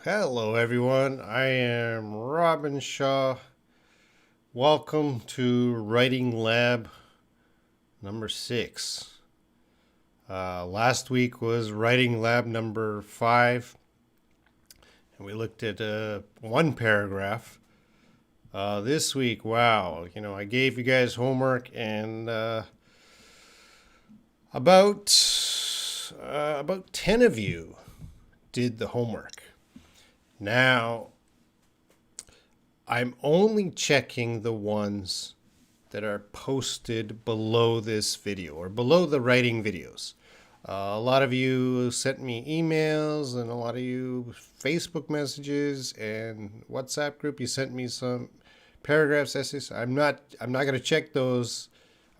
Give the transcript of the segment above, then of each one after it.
Hello, everyone. I am Robin Shaw. Welcome to Writing Lab number 6. Last week was Writing Lab number 5, and we looked at one paragraph. This week, wow, I gave you guys homework, and about 10 of you did the homework. Now, I'm only checking the ones that are posted below this video or below the writing videos. A lot of you sent me emails and a lot of you Facebook messages and WhatsApp group. You sent me some paragraphs, essays. I'm not going to check those.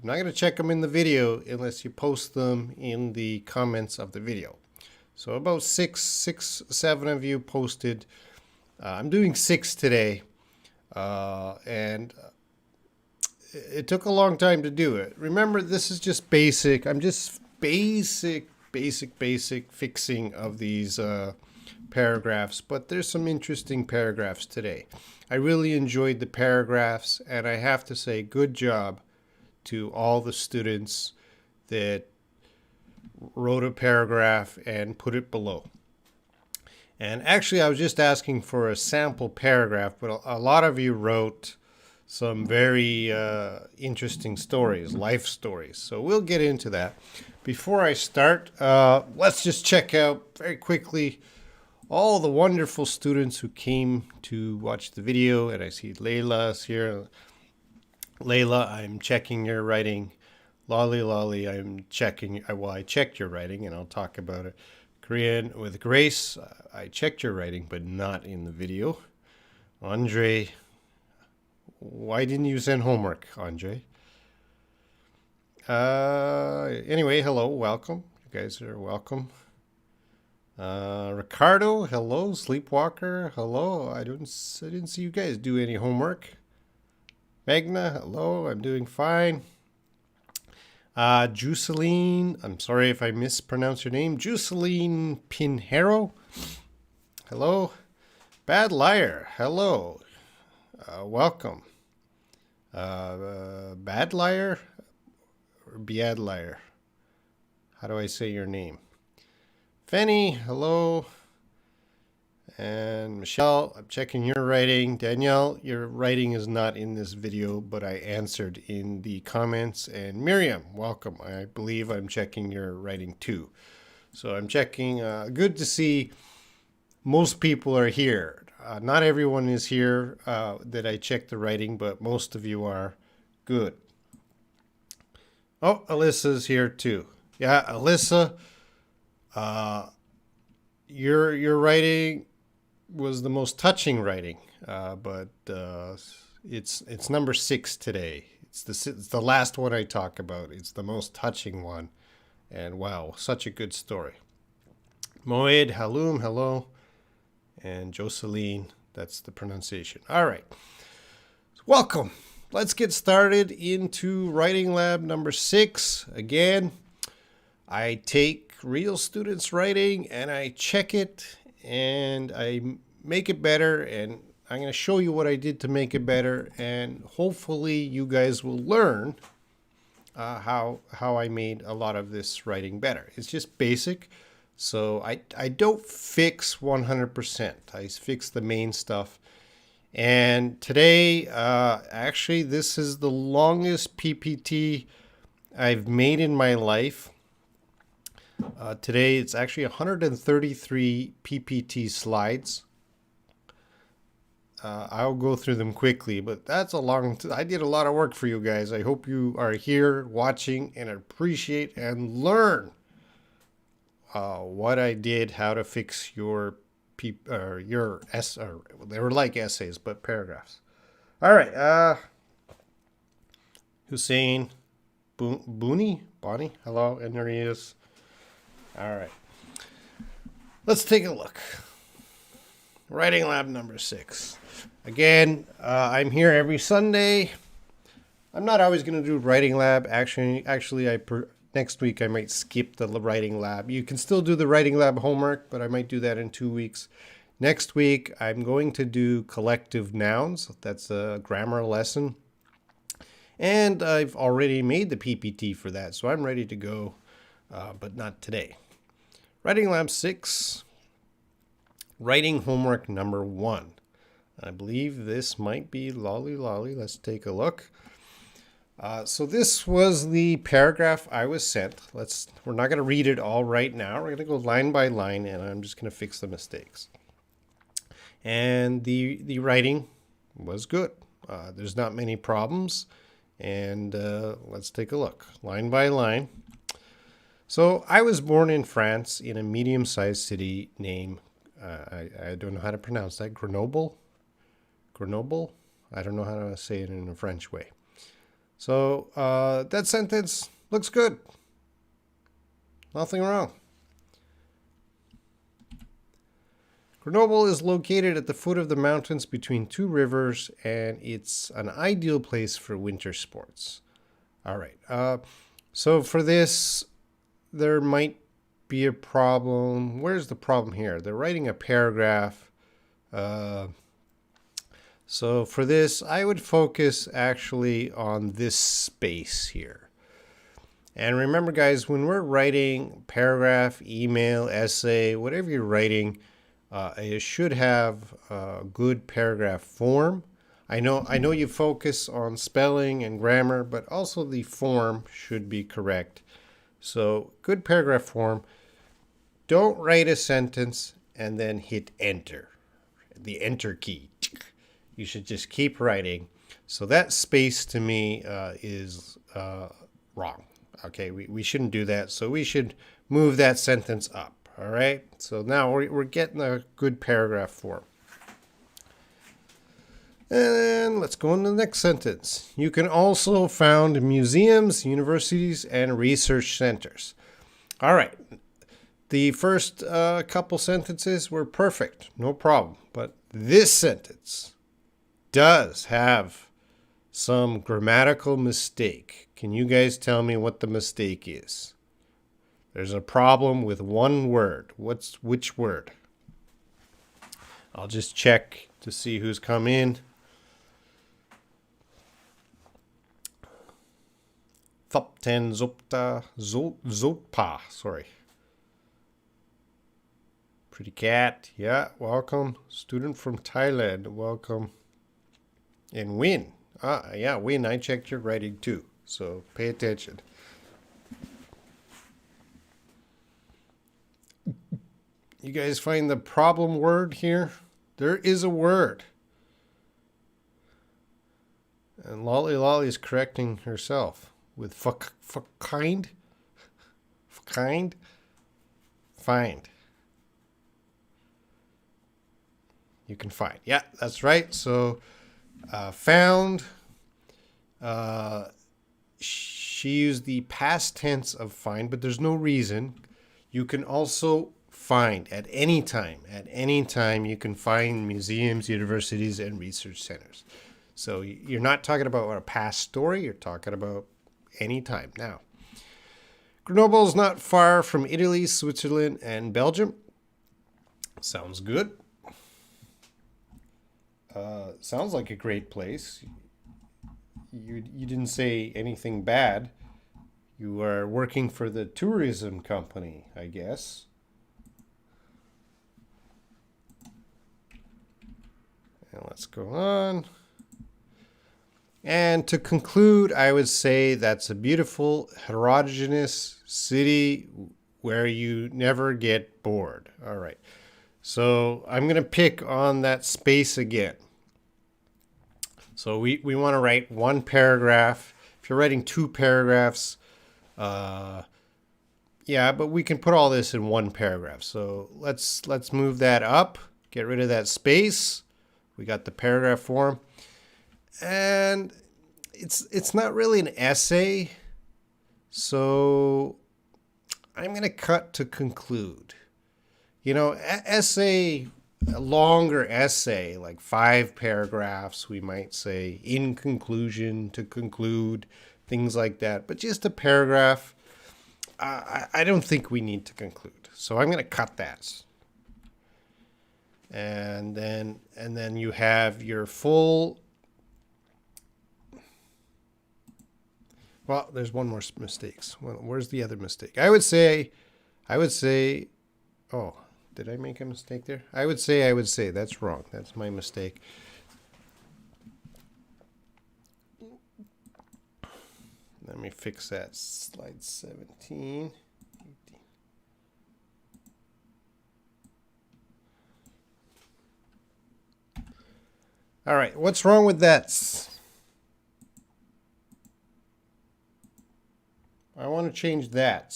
I'm not going to check them in the video unless you post them in the comments of the video. So about six, 7 of you posted. I'm doing 6 today, and it took a long time to do it. Remember, this is just basic. I'm just basic fixing of these paragraphs, but there's some interesting paragraphs today. I really enjoyed the paragraphs, and I have to say good job to all the students that wrote a paragraph and put it below. And actually, I was just asking for a sample paragraph, but a lot of you wrote some very interesting stories, life stories. So we'll get into that. Before I start, let's just check out very quickly all the wonderful students who came to watch the video. And I see Layla's here. Layla, I'm checking your writing. Lolly, I'm checking. I checked your writing, and I'll talk about it. Korean with Grace, I checked your writing, but not in the video. Andre, why didn't you send homework, Andre? Anyway, hello, welcome. You guys are welcome. Ricardo, hello. Sleepwalker, hello. I didn't see you guys do any homework. Magna, hello. I'm doing fine. Juceline, I'm sorry if I mispronounce your name. Juceline Pinheiro, hello. Bad Liar, hello. Welcome. Bad Liar or Bad Liar? How do I say your name? Fanny, hello. And Michelle, I'm checking your writing. Danielle, your writing is not in this video, but I answered in the comments. And Miriam, welcome. I believe I'm checking your writing too. So I'm checking. Good to see most people are here. Not everyone is here that I checked the writing, but most of you are. Good. Oh, Alyssa's here too. Yeah, Alyssa, your writing was the most touching writing, but it's number 6 today. It's the last one I talk about. It's the most touching one, and wow, such a good story. Moed Haloum, hello, and Jocelyn, that's the pronunciation. All right, welcome. Let's get started into Writing Lab number 6. Again, I take real students' writing and I check it and I make it better, and I'm going to show you what I did to make it better, and hopefully you guys will learn how I made a lot of this writing better. It's just basic, so I don't fix 100%. I fix the main stuff. And today, actually, this is the longest PPT I've made in my life. Today, it's actually 133 PPT slides. I'll go through them quickly, but that's a long I did a lot of work for you guys. I hope you are here watching and appreciate and learn what I did, how to fix your they were like essays, but paragraphs. All right. Hussein, Bonnie, hello, and there he is. All right. Let's take a look. Writing Lab number 6. Again, I'm here every Sunday. I'm not always going to do Writing Lab. Actually, next week I might skip the Writing Lab. You can still do the Writing Lab homework, but I might do that in 2 weeks. Next week, I'm going to do collective nouns. That's a grammar lesson. And I've already made the PPT for that, so I'm ready to go, but not today. Writing Lab 6, writing homework number 1. I believe this might be Lolly Lolly. Let's take a look. So this was the paragraph I was sent. We're not going to read it all right now. We're going to go line by line, and I'm just going to fix the mistakes. And the writing was good. There's not many problems. And let's take a look, line by line. So I was born in France in a medium-sized city named, I don't know how to pronounce that, Grenoble? Grenoble? I don't know how to say it in a French way. So that sentence looks good. Nothing wrong. Grenoble is located at the foot of the mountains between two rivers, and it's an ideal place for winter sports. All right. So for this, there might be a problem. Where's the problem here? They're writing a paragraph. So for this, I would focus actually on this space here. And remember, guys, when we're writing paragraph, email, essay, whatever you're writing, it should have a good paragraph form. I know you focus on spelling and grammar, but also the form should be correct. So good paragraph form. Don't write a sentence and then hit enter, the enter key. You should just keep writing. So that space to me is wrong. Okay, we shouldn't do that. So we should move that sentence up. All right, so now we're getting a good paragraph form. And let's go on to the next sentence. You can also found museums, universities, and research centers. All right, the first couple sentences were perfect, no problem. But this sentence does have some grammatical mistake. Can you guys tell me what the mistake is? There's a problem with one word. Which word? I'll just check to see who's come in. Thopten Zopta Zotpa. Sorry. Pretty cat. Yeah, welcome. Student from Thailand. Welcome. And Win. Yeah, Win, I checked your writing too. So pay attention. You guys find the problem word here? There is a word. And Lolly Lolly is correcting herself with kind. Kind. Find. You can find. Yeah, that's right. So found. She used the past tense of find, but there's no reason. You can also find at any time. At any time, you can find museums, universities, and research centers. So you're not talking about a past story. You're talking about any time. Now, Grenoble is not far from Italy, Switzerland, and Belgium. Sounds good. Sounds like a great place. You didn't say anything bad. You are working for the tourism company, I guess. And let's go on. And to conclude, I would say that's a beautiful, heterogeneous city where you never get bored. All right. So I'm going to pick on that space again. So we want to write one paragraph. If you're writing two paragraphs, yeah, but we can put all this in one paragraph. So let's move that up. Get rid of that space. We got the paragraph form. And it's not really an essay. So I'm going to cut to conclude. You know, essay, a longer essay, like 5 paragraphs, we might say, in conclusion, to conclude, things like that. But just a paragraph, I don't think we need to conclude. So I'm going to cut that. And then you have your full. Well, there's one more mistakes. Well, where's the other mistake? I would say, oh, did I make a mistake there? I would say, that's wrong. That's my mistake. Let me fix that. Slide 17. All right, what's wrong with that? I want to change that.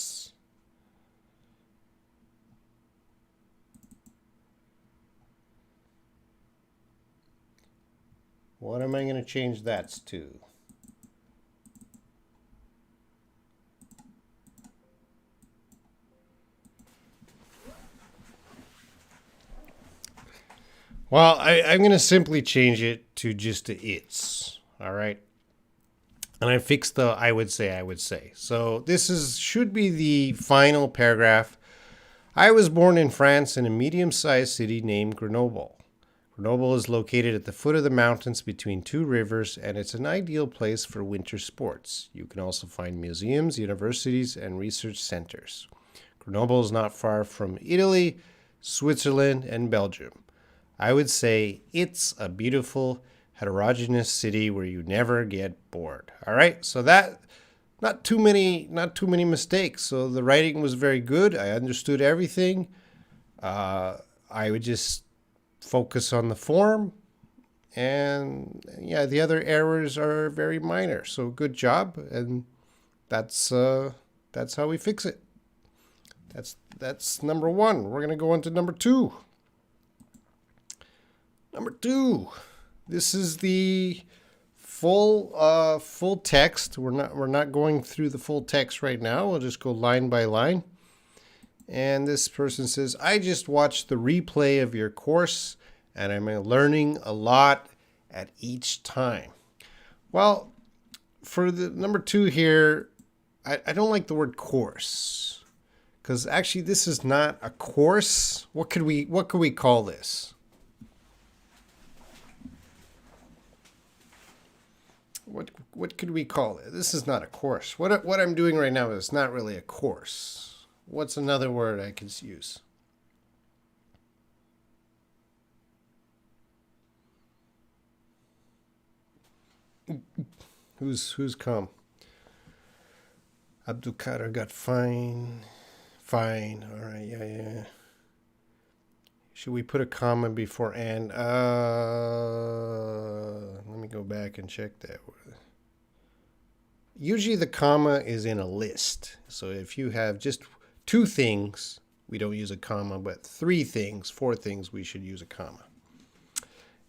What am I going to change that to? Well, I'm going to simply change it to just the it's. All right. And I fixed the I would say. So this should be the final paragraph. I was born in France in a medium-sized city named Grenoble. Grenoble is located at the foot of the mountains between two rivers, and it's an ideal place for winter sports. You can also find museums, universities, and research centers. Grenoble is not far from Italy, Switzerland, and Belgium. I would say it's a beautiful, heterogeneous city where you never get bored. All right, so that not too many mistakes. So the writing was very good. I understood everything. I would just focus on the form, and yeah, the other errors are very minor. So good job, and that's how we fix it. That's number one. We're gonna go on to number two. Number two, this is the full text. We're not going through the full text right now. We'll just go line by line. And this person says, I just watched the replay of your course and I'm learning a lot at each time. Well, for the number two here, I don't like the word course, because actually this is not a course. What could we call this? What could we call it? This is not a course. What I'm doing right now is not really a course. What's another word I could use? Who's come? Abdul Kader got fine. Fine. All right. Yeah. Should we put a comma before and? Let me go back and check that. Usually the comma is in a list. So if you have just two things, we don't use a comma, but 3 things, 4 things, we should use a comma.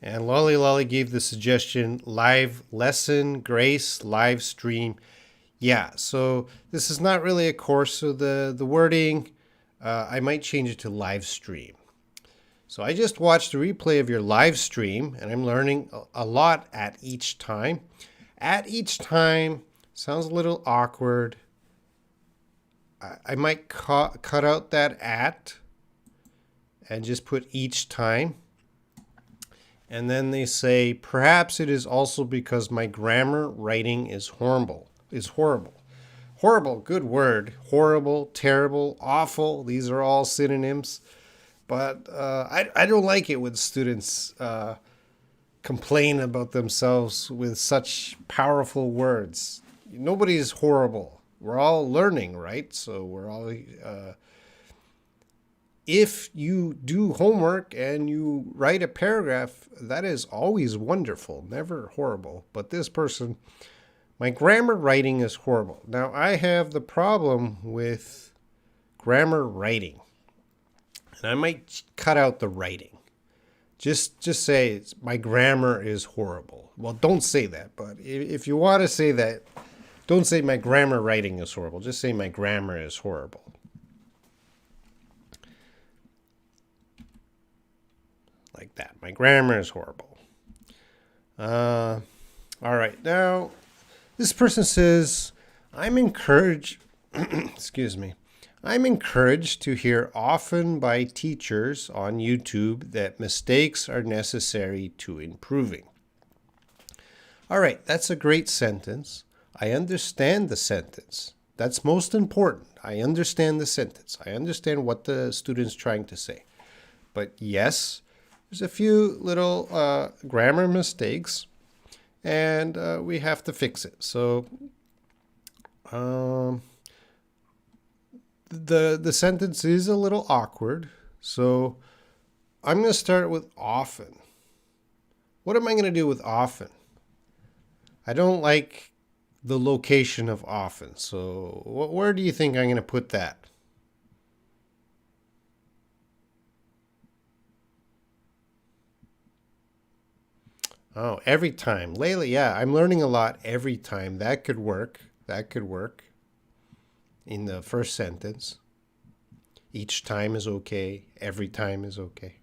And Lolly gave the suggestion, live lesson, Grace, live stream. Yeah, so this is not really a course, so the wording, I might change it to live stream. So I just watched a replay of your live stream, and I'm learning a lot at each time. At each time sounds a little awkward. I might cut out that at and just put each time. And then they say, perhaps it is also because my grammar writing is horrible. Horrible, good word. Horrible, terrible, awful. These are all synonyms. But I don't like it when students complain about themselves with such powerful words. Nobody is horrible. We're all learning, right? So we're all... if you do homework and you write a paragraph, that is always wonderful, never horrible. But this person, my grammar writing is horrible. Now, I have the problem with grammar writing. And I might cut out the writing. Just say my grammar is horrible. Well, don't say that. But if you want to say that, don't say my grammar writing is horrible. Just say my grammar is horrible. Like that. My grammar is horrible. All right. Now, this person says, I'm encouraged. Excuse me. I'm encouraged to hear often by teachers on YouTube that mistakes are necessary to improving. All right, that's a great sentence. I understand the sentence. That's most important. I understand the sentence. I understand what the student's trying to say. But yes, there's a few little grammar mistakes, and we have to fix it. So the sentence is a little awkward. So I'm going to start with often. What am I going to do with often? I don't like the location of often. So where do you think I'm going to put that? Oh, every time. Layla, yeah, I'm learning a lot every time. That could work. That could work in the first sentence. Each time is okay. Every time is okay.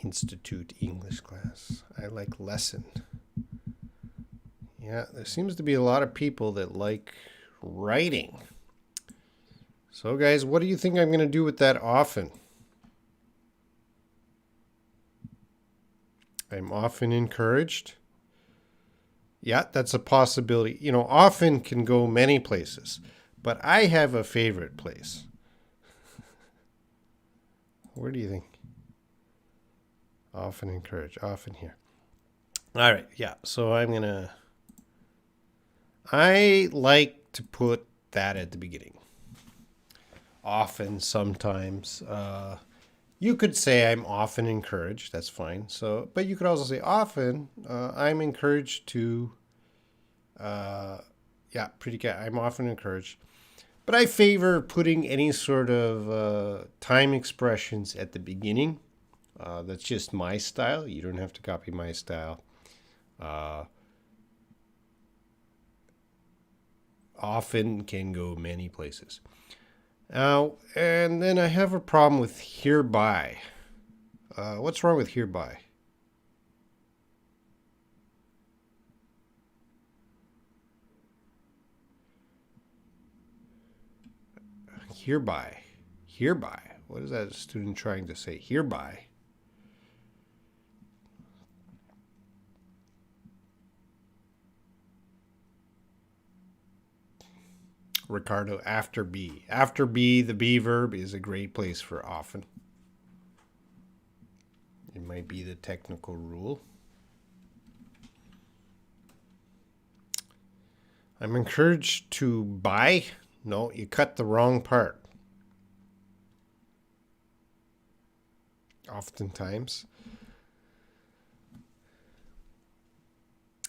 Institute English class. I like lesson. Yeah, there seems to be a lot of people that like writing. So guys, what do you think I'm going to do with that often? I'm often encouraged. Yeah, that's a possibility. You know, often can go many places, but I have a favorite place. Where do you think? Often encouraged, often here. All right, yeah, so I like to put that at the beginning. Often, sometimes. You could say I'm often encouraged. That's fine. So, but you could also say often I'm encouraged to. Yeah, pretty good. I'm often encouraged, but I favor putting any sort of time expressions at the beginning. That's just my style. You don't have to copy my style. Often can go many places. Now, and then I have a problem with hereby. What's wrong with hereby? Hereby. Hereby. What is that student trying to say? Hereby. Ricardo, after be. After be, the be verb is a great place for often. It might be the technical rule. I'm encouraged to buy. No, you cut the wrong part. Oftentimes.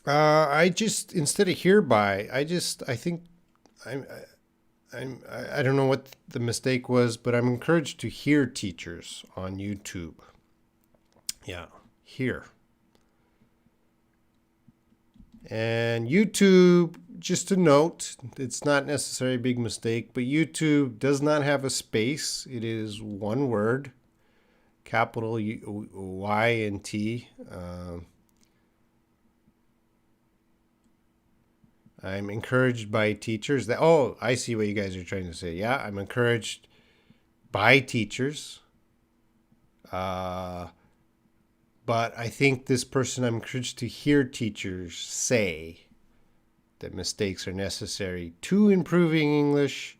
I just, instead of hereby, I think I don't know what the mistake was, but I'm encouraged to hear teachers on YouTube. Yeah, hear. And YouTube, just a note, it's not necessarily a big mistake, but YouTube does not have a space. It is one word, capital Y and T. I'm encouraged by teachers that, oh, I see what you guys are trying to say. Yeah, I'm encouraged by teachers. But I think this person, I'm encouraged to hear teachers say that mistakes are necessary to improving English.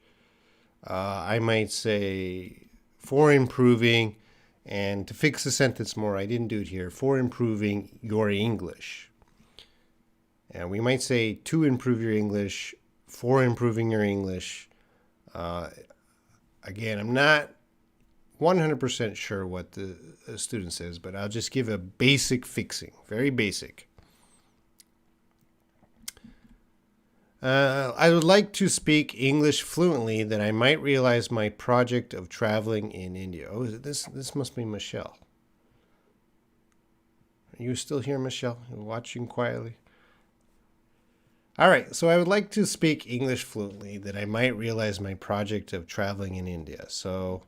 I might say for improving, and to fix the sentence more, I didn't do it here, for improving your English. And we might say to improve your English, for improving your English. Again, I'm not 100% sure what the student says, but I'll just give a basic fixing, very basic. I would like to speak English fluently that I might realize my project of traveling in India. Oh, this must be Michelle. Are you still here, Michelle? You're watching quietly? All right, so I would like to speak English fluently that I might realize my project of traveling in India. So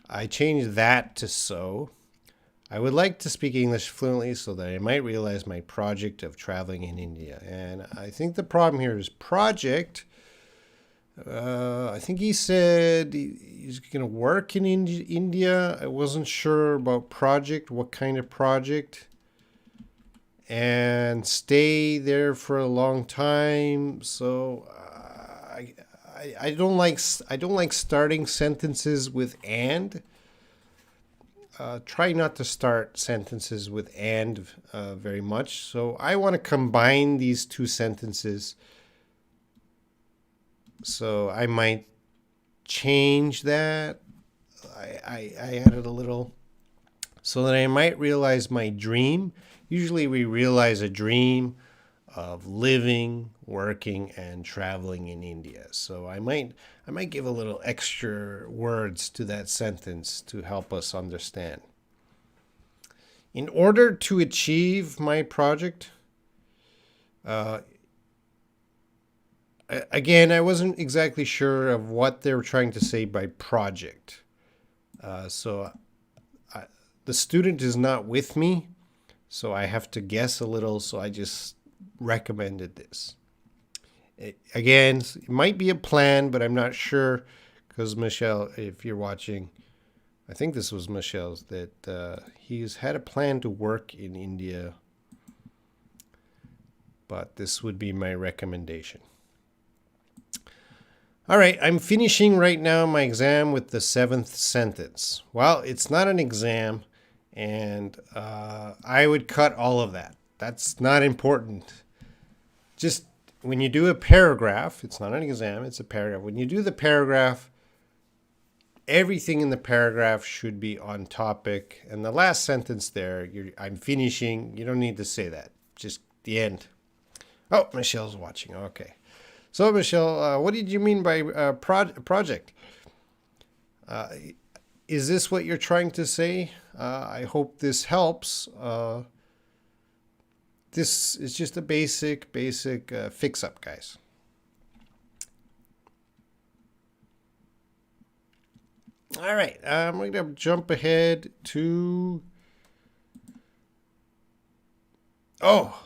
I changed that to so. I would like to speak English fluently so that I might realize my project of traveling in India. And I think the problem here is project. I think he said he's going to work in India. I wasn't sure about project, what kind of project, and stay there for a long time. So I don't like starting sentences with and. Try not to start sentences with and very much. So I want to combine these two sentences. So I might change that. I added a little so that I might realize my dream. Usually we realize a dream of living, working, and traveling in India. So I might give a little extra words to that sentence to help us understand. In order to achieve my project, again, I wasn't exactly sure of what they were trying to say by project. The student is not with me, so I have to guess a little, so I just recommended this. Again, it might be a plan, but I'm not sure because Michelle, if you're watching, I think this was Michelle's, that he's had a plan to work in India, but this would be my recommendation. All right, I'm finishing right now my exam with the 7th sentence. Well, it's not an exam, and I would cut all of that. That's not important. Just when you do a paragraph, it's not an exam, it's a paragraph. When you do the paragraph, everything in the paragraph should be on topic. And the last sentence there, I'm finishing, you don't need to say that. Just the end. Oh, Michelle's watching. Okay. So, Michelle, what did you mean by project? Is this what you're trying to say? I hope this helps. This is just a basic fix-up, guys. All right, I'm going to jump ahead to... Oh,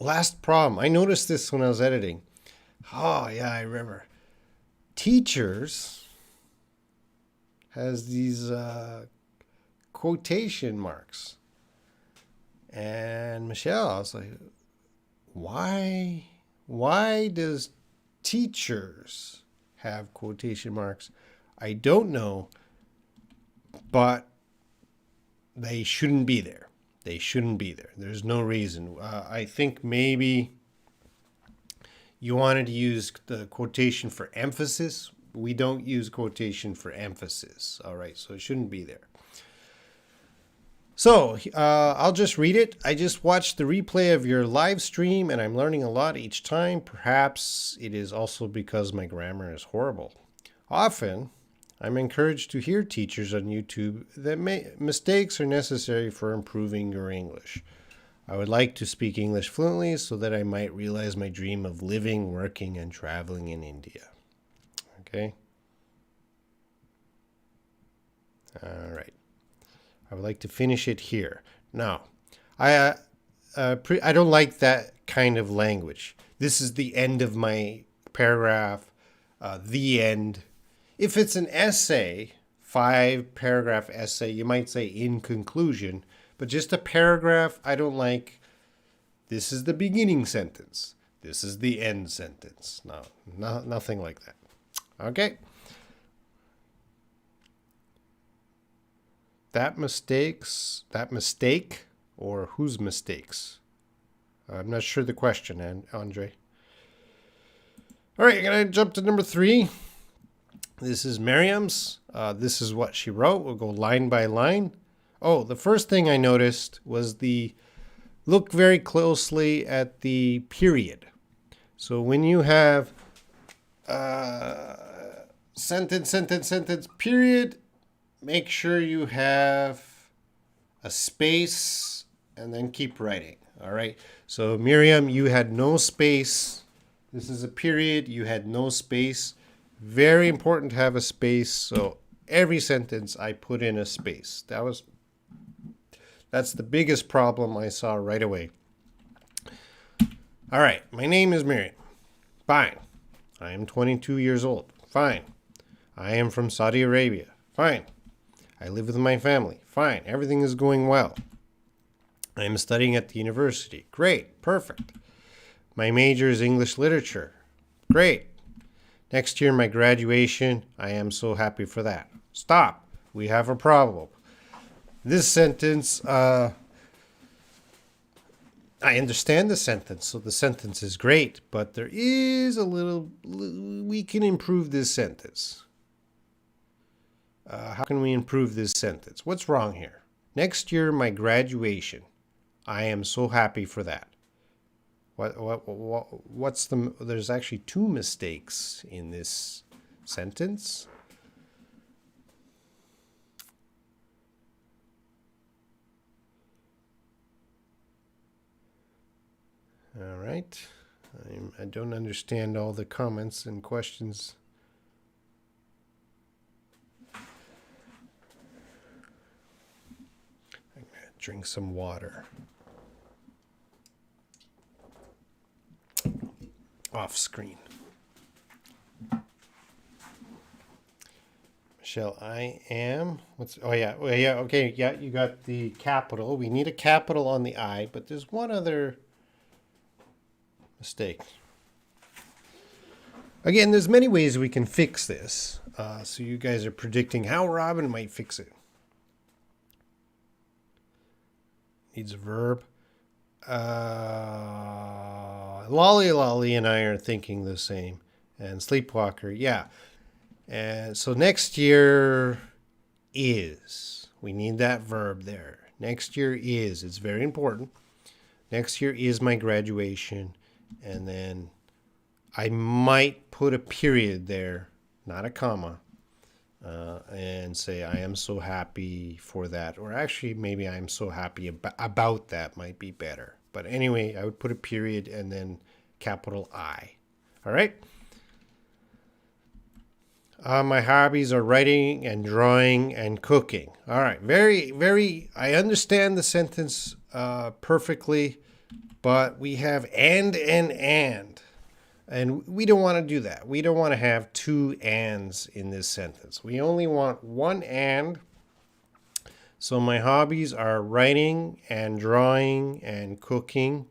last problem. I noticed this when I was editing. Oh, yeah, I remember. Teachers has these quotation marks. And Michelle, I was like, why does teachers have quotation marks? I don't know, but they shouldn't be there. They shouldn't be there. There's no reason. I think maybe you wanted to use the quotation for emphasis. We don't use quotation for emphasis. All right, so it shouldn't be there. So I'll just read it. I just watched the replay of your live stream and I'm learning a lot each time. Perhaps it is also because my grammar is horrible. Often, I'm encouraged to hear teachers on YouTube that mistakes are necessary for improving your English. I would like to speak English fluently so that I might realize my dream of living, working, and traveling in India. Okay? All right. I would like to finish it here. Now, I don't like that kind of language. This is the end of my paragraph, the end. If it's an essay, 5-paragraph essay, you might say in conclusion, but just a paragraph, I don't like. This is the beginning sentence. This is the end sentence. No, nothing like that. Okay. That mistake, or whose mistakes? I'm not sure the question, Andre. All right, I'm going to jump to number 3. This is Miriam's. This is what she wrote. We'll go line by line. Oh, the first thing I noticed was look very closely at the period. So when you have sentence, period, make sure you have a space and then keep writing. All right. So Miriam, you had no space. This is a period. You had no space. Very important to have a space. So every sentence I put in a space. That was That's the biggest problem I saw right away. All right, my name is Miriam. Fine. I am 22 years old. Fine. I am from Saudi Arabia. Fine. I live with my family. Fine. Everything is going well. I am studying at the university. Great. Perfect. My major is English literature. Great. Next year, my graduation. I am so happy for that. Stop. We have a problem. This sentence, I understand the sentence, so the sentence is great, but there is a little, we can improve this sentence. How can we improve this sentence? What's wrong here? Next year, my graduation. I am so happy for that. What's the, there's actually two mistakes in this sentence. All right. I don't understand all the comments and questions. I'm going to drink some water. Off screen. Michelle, I am. Okay, yeah, you got the capital. We need a capital on the I, but there's one other mistake. Again, there's many ways we can fix this. So you guys are predicting how Robin might fix it. Needs a verb. Lolly and I are thinking the same. And Sleepwalker, yeah. And so next year is. We need that verb there. Next year is. It's very important. Next year is my graduation. And then I might put a period there, not a comma, and say I am so happy for that. Or actually, maybe I am so happy about that might be better. But anyway, I would put a period and then capital I. All right? My hobbies are writing and drawing and cooking. All right. I understand the sentence perfectly. But we have and. And we don't want to do that. We don't want to have two ands in this sentence. We only want one and. So my hobbies are writing and drawing and cooking.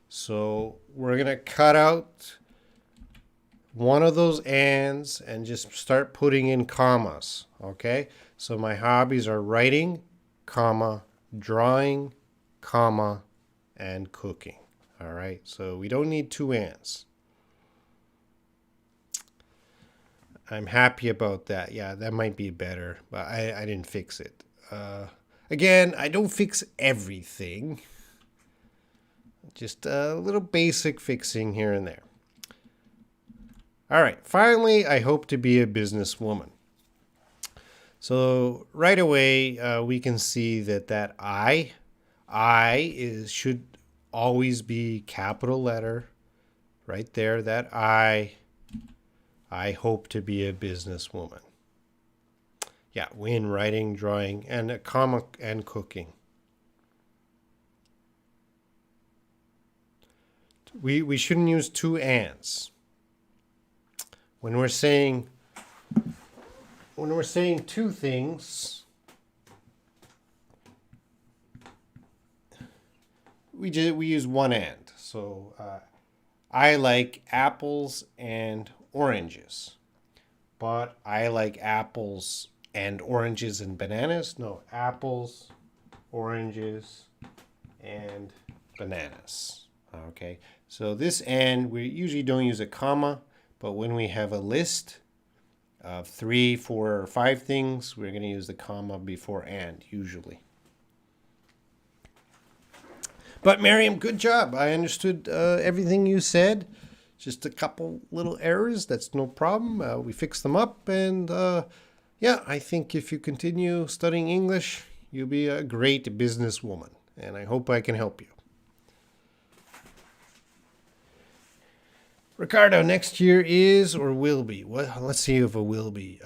So we're going to cut out one of those ands and just start putting in commas. Okay? So my hobbies are writing, comma, drawing, comma, and cooking. All right, so we don't need two ands. I'm happy about that. Yeah, that might be better, but I didn't fix it. Again, I don't fix everything. Just a little basic fixing here and there. All right, finally, I hope to be a businesswoman. So right away, we can see that I should always be capital letter right there. That I hope to be a businesswoman. Yeah, when writing, drawing, and a comma and cooking. We shouldn't use two ands. When we're saying two things, we use one and. So I like apples and oranges, but I like apples and oranges and bananas. No, apples, oranges, and bananas. Okay, so this and, we usually don't use a comma, but when we have a list of 3, 4, or 5 things, we're going to use the comma before and, usually. But Miriam, good job. I understood everything you said. Just a couple little errors. That's no problem. We fixed them up. And yeah, I think if you continue studying English, you'll be a great businesswoman. And I hope I can help you. Ricardo, next year is or will be? Well, let's see if it will be.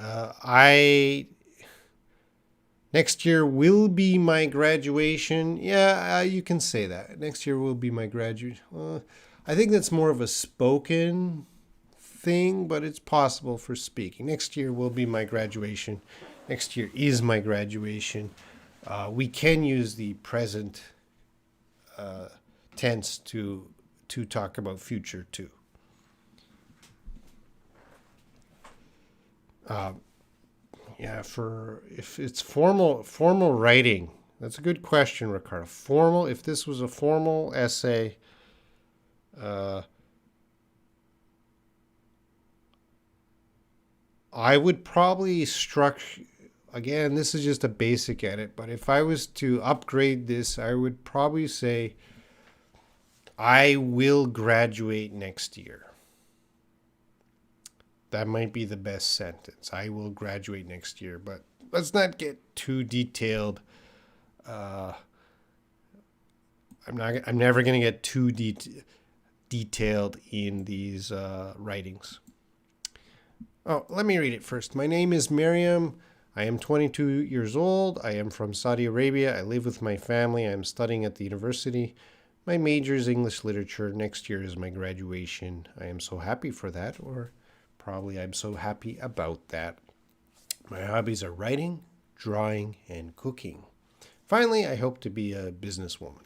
Next year will be my graduation. Yeah, you can say that. Next year will be my graduation. I think that's more of a spoken thing, but it's possible for speaking. Next year will be my graduation. Next year is my graduation. We can use the present tense to talk about future too. Yeah, for if it's formal writing, that's a good question, Ricardo. Formal. If this was a formal essay, I would probably structure. Again, this is just a basic edit, but if I was to upgrade this, I would probably say, I will graduate next year. That might be the best sentence. I will graduate next year, but let's not get too detailed. I'm never going to get too detailed in these writings. Oh, let me read it first. My name is Miriam. I am 22 years old. I am from Saudi Arabia. I live with my family. I am studying at the university. My major is English literature. Next year is my graduation. I am so happy for that, or probably I'm so happy about that. My hobbies are writing, drawing, and cooking. Finally, I hope to be a businesswoman.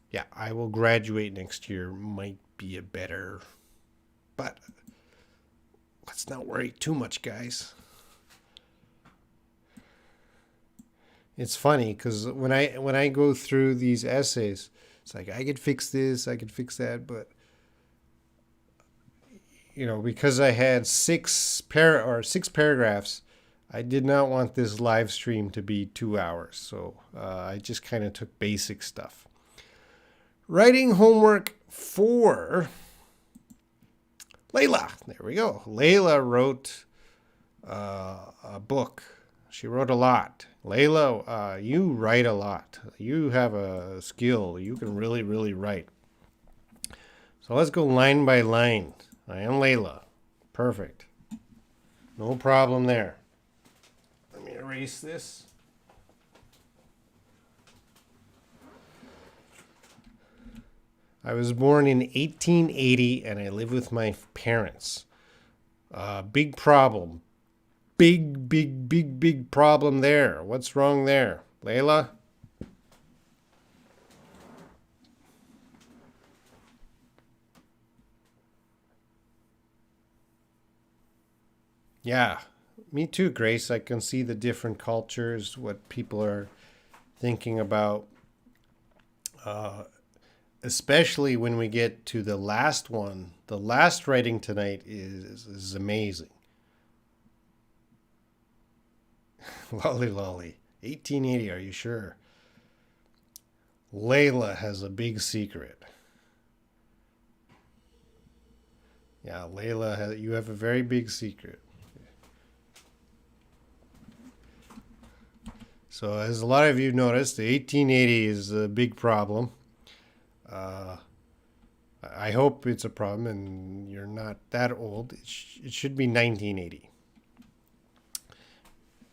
Yeah, I will graduate next year. Might be a better, but let's not worry too much, guys. It's funny because when I go through these essays, it's like I could fix this, I could fix that, but because I had six paragraphs, I did not want this live stream to be 2 hours, so I just kind of took basic stuff. Writing homework for Layla. There we go. Layla wrote a book. She wrote a lot. Layla, you write a lot. You have a skill. You can really, really write. So let's go line by line. I am Layla. Perfect. No problem there. Let me erase this. I was born in 1880 and I live with my parents. Big problem. Big problem there. What's wrong there? Layla? Yeah, me too, Grace. I can see the different cultures, what people are thinking about. Especially when we get to the last one. The last writing tonight is amazing. Lolly. 1880, are you sure? Layla has a big secret. Yeah, Layla, you have a very big secret. So as a lot of you noticed, the 1880 is a big problem. I hope it's a problem and you're not that old. It should be 1980.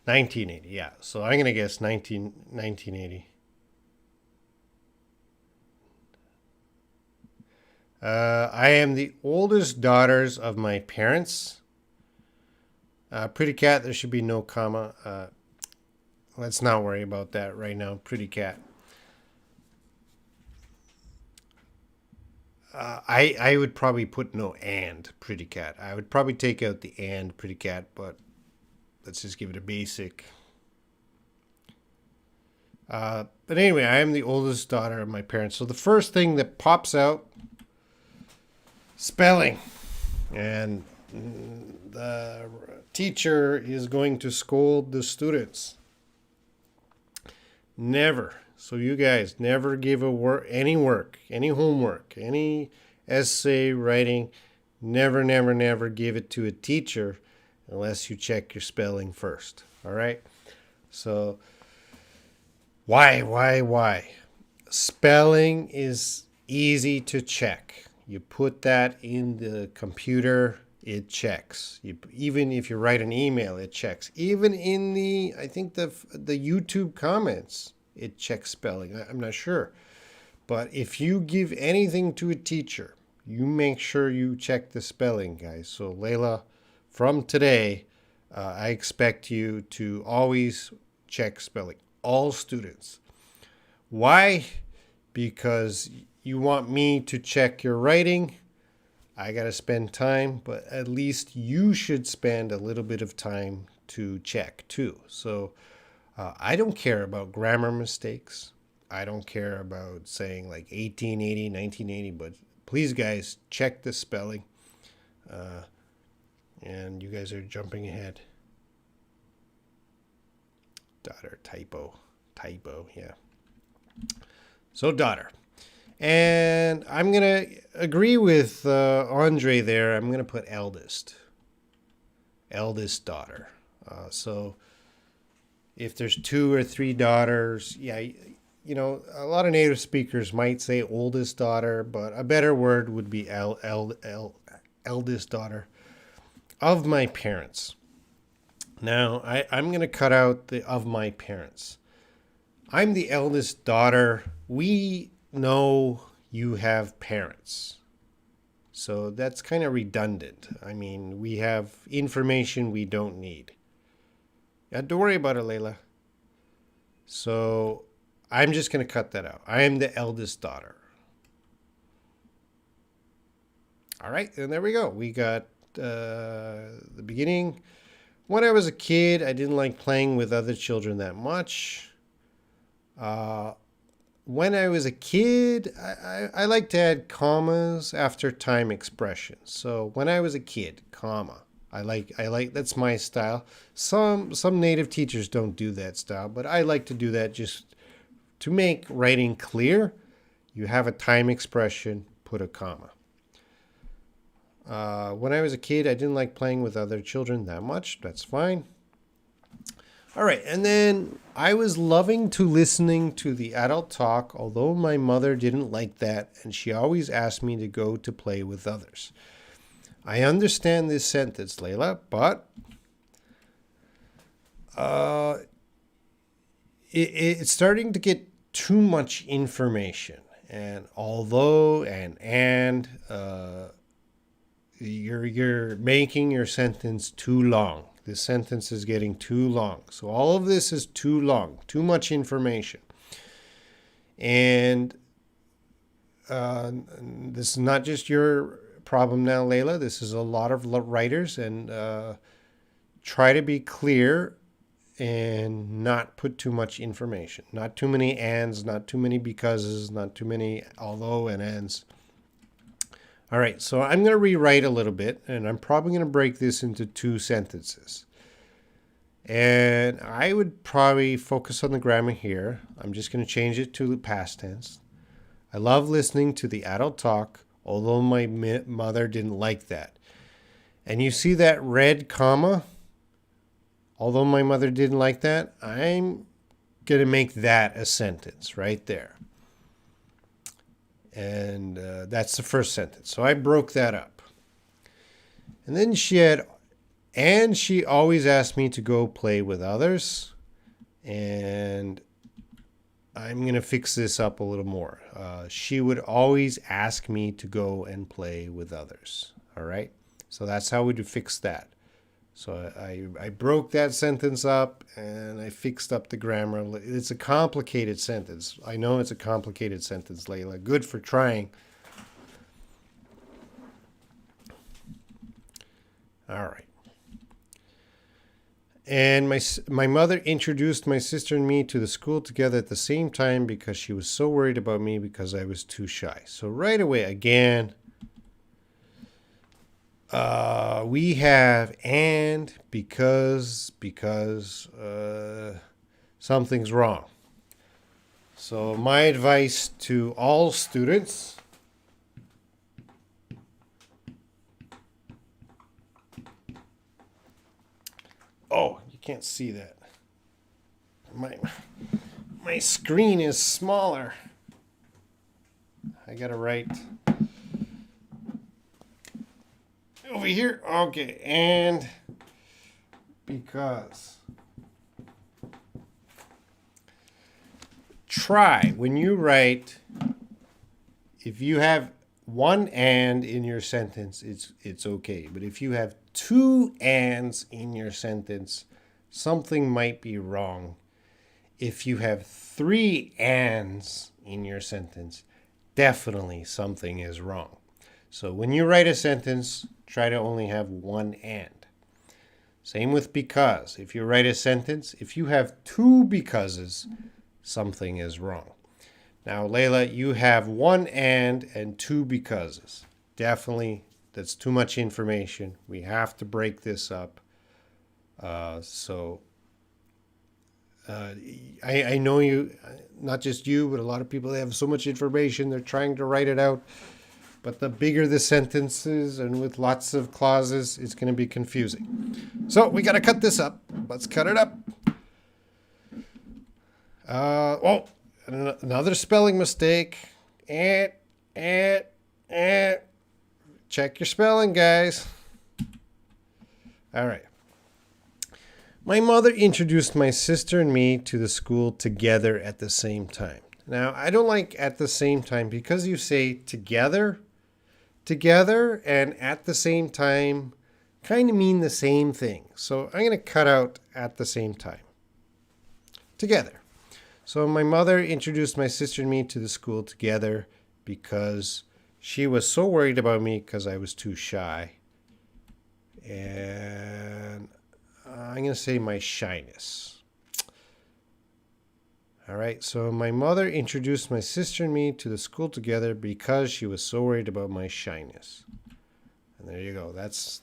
1980, yeah. So I'm going to guess 1980. I am the oldest daughters of my parents. Pretty cat, there should be no comma. Let's not worry about that right now. Pretty cat. I would probably put no and pretty cat. I would probably take out the and pretty cat, but let's just give it a basic. But anyway, I am the oldest daughter of my parents. So the first thing that pops out, spelling. And the teacher is going to scold the students. Never. So you guys never give any homework, any essay writing. Never give it to a teacher unless you check your spelling first. All right. So why? Spelling is easy to check. You put that in the computer it checks. Even if you write an email, it checks. Even in the, I think the YouTube comments, it checks spelling. I'm not sure. But if you give anything to a teacher, you make sure you check the spelling, guys. So Layla, from today, I expect you to always check spelling. All students. Why? Because you want me to check your writing. I got to spend time, but at least you should spend a little bit of time to check too. So I don't care about grammar mistakes. I don't care about saying like 1880, 1980, but please, guys, check the spelling. And you guys are jumping ahead. Daughter, typo, yeah. So daughter. And I'm going to agree with Andre there. I'm going to put eldest. Eldest daughter. So if there's 2 or 3 daughters, yeah, you know, a lot of native speakers might say oldest daughter, but a better word would be eldest daughter of my parents. Now, I'm going to cut out the of my parents. I'm the eldest daughter. We know you have parents. So that's kind of redundant. I mean, we have information we don't need. Don't worry about it, Layla. So I'm just going to cut that out. I am the eldest daughter. All right, and there we go. We got the beginning. When I was a kid, I didn't like playing with other children that much. When I was a kid, I like to add commas after time expressions. So when I was a kid, comma. I like that's my style. Some native teachers don't do that style, but I like to do that just to make writing clear. You have a time expression, put a comma. When I was a kid, I didn't like playing with other children that much. That's fine. All right, and then I was loving to listening to the adult talk, although my mother didn't like that, and she always asked me to go to play with others. I understand this sentence, Layla, but it's starting to get too much information. And although you're making your sentence too long. This sentence is getting too long. So all of this is too long, too much information. And this is not just your problem now, Layla. This is a lot of writers. And try to be clear and not put too much information. Not too many ands, not too many becauses, not too many although and ands. All right, so I'm going to rewrite a little bit, and I'm probably going to break this into 2 sentences. And I would probably focus on the grammar here. I'm just going to change it to the past tense. I love listening to the adult talk, although my mother didn't like that. And you see that red comma? Although my mother didn't like that, I'm going to make that a sentence right there. And that's the first sentence. So I broke that up. And then she always asked me to go play with others. And I'm going to fix this up a little more. She would always ask me to go and play with others. All right. So that's how we do fix that. So I broke that sentence up and I fixed up the grammar. It's a complicated sentence. I know it's a complicated sentence, Layla. Good for trying. All right. And my mother introduced my sister and me to the school together at the same time because she was so worried about me because I was too shy. So right away, again, we have and because something's wrong. So my advice to all students, oh, you can't see that. My screen is smaller. I gotta write. over here. Okay, and because. Try when you write, if you have one and in your sentence, it's okay. But if you have two ands in your sentence, something might be wrong. If you have three ands in your sentence, definitely something is wrong. So when you write a sentence, try to only have one and. Same with because. If you write a sentence, if you have two becauses, something is wrong. Now, Layla, you have one and two becauses. Definitely, that's too much information. We have to break this up. I know you, not just you, but a lot of people, they have so much information. They're trying to write it out. But the bigger the sentences and with lots of clauses, it's going to be confusing. So we got to cut this up. Let's cut it up. Another spelling mistake. Check your spelling, guys. All right. My mother introduced my sister and me to the school together at the same time. Now, I don't like at the same time because you say together, and at the same time kind of mean the same thing. So I'm going to cut out at the same time. Together. So my mother introduced my sister and me to the school together because she was so worried about me because I was too shy. And I'm going to say my shyness. All right, so my mother introduced my sister and me to the school together because she was so worried about my shyness. And there you go. That's